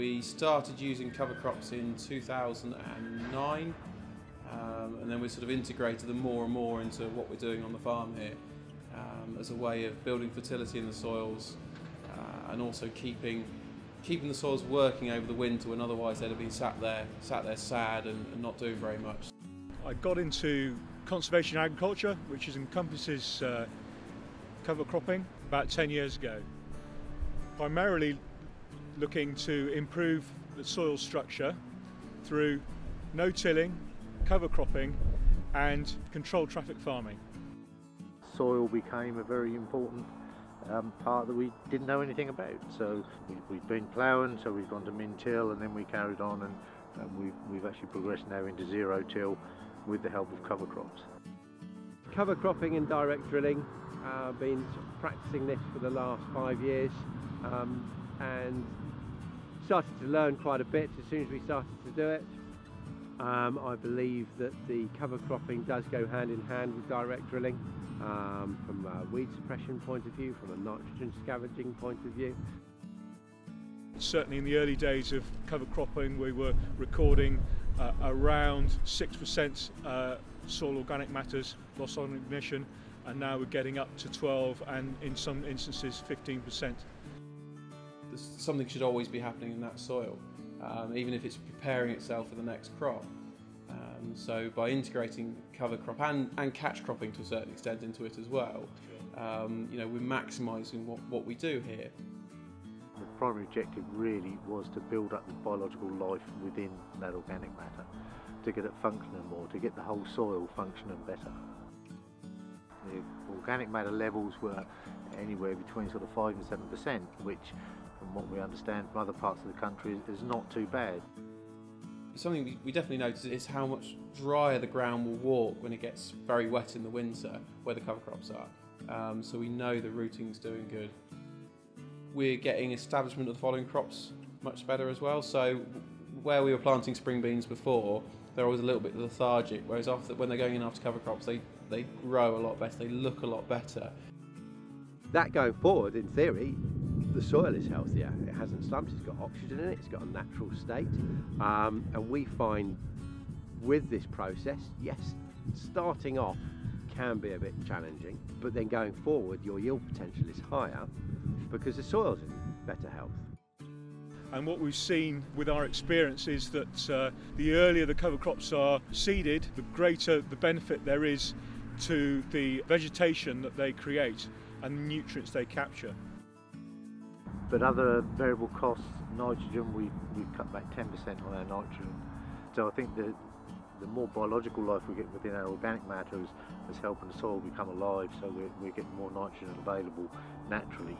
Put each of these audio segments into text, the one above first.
We started using cover crops in 2009, and then we sort of integrated them more and more into what we're doing on the farm here, as a way of building fertility in the soils, and also keeping the soils working over the winter when otherwise they'd have been sat there sad and not doing very much. I got into conservation agriculture, which encompasses cover cropping, about 10 years ago. Primarily looking to improve the soil structure through no-tilling, cover cropping and controlled traffic farming. Soil became a very important part that we didn't know anything about. So we've been ploughing, so we've gone to min-till, and then we carried on, and we've actually progressed now into zero-till with the help of cover crops. Cover cropping and direct drilling. I've been practicing this for the last 5 years, and started to learn quite a bit as soon as we started to do it. I believe that the cover cropping does go hand in hand with direct drilling, from a weed suppression point of view, from a nitrogen scavenging point of view. Certainly in the early days of cover cropping we were recording around 6% soil organic matters loss on ignition, and now we're getting up to 12 and in some instances 15%. Something should always be happening in that soil, even if it's preparing itself for the next crop. So by integrating cover crop and catch cropping to a certain extent into it as well, you know, we're maximising what we do here. The primary objective really was to build up the biological life within that organic matter, to get it functioning more, to get the whole soil functioning better. The organic matter levels were anywhere between sort of 5 and 7%, which from what we understand from other parts of the country is not too bad. Something we definitely notice is how much drier the ground will walk when it gets very wet in the winter, where the cover crops are. So we know the rooting's doing good. We're getting establishment of the following crops much better as well. So where we were planting spring beans before, they're always a little bit lethargic, whereas when they're going in after cover crops, they grow a lot better, they look a lot better. That going forward, in theory, the soil is healthier. It hasn't slumped, it's got oxygen in it, it's got a natural state. And we find with this process, yes, starting off can be a bit challenging, but then going forward your yield potential is higher because the soil's in better health. And what we've seen with our experience is that the earlier the cover crops are seeded, the greater the benefit there is to the vegetation that they create and the nutrients they capture. But other variable costs, nitrogen, we've cut back 10% on our nitrogen. So I think that the more biological life we get within our organic matter is helping the soil become alive, so we're getting more nitrogen available naturally.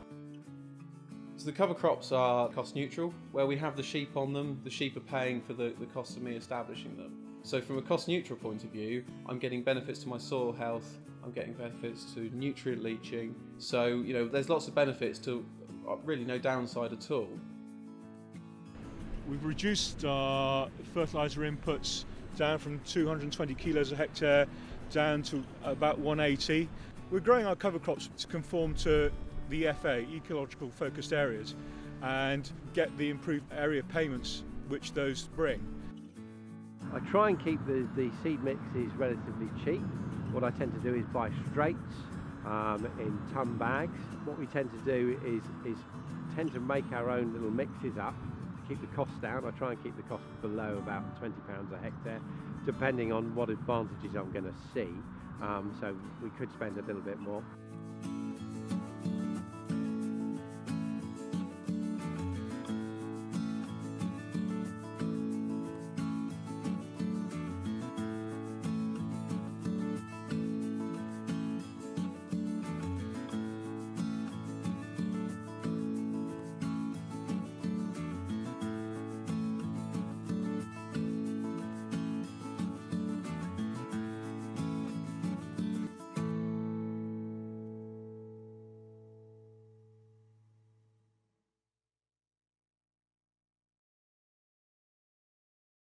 So the cover crops are cost neutral. Where we have the sheep on them, the sheep are paying for the cost of me establishing them. So from a cost neutral point of view, I'm getting benefits to my soil health, I'm getting benefits to nutrient leaching. So, you know, there's lots of benefits to really no downside at all. We've reduced our fertiliser inputs down from 220 kilos a hectare down to about 180. We're growing our cover crops to conform to the FA, ecological focused areas, and get the improved area payments which those bring. I try and keep the seed mixes relatively cheap. What I tend to do is buy straights in ton bags. What we tend to do is tend to make our own little mixes up to keep the costs down. I try and keep the cost below about £20 a hectare, depending on what advantages I'm going to see. So we could spend a little bit more.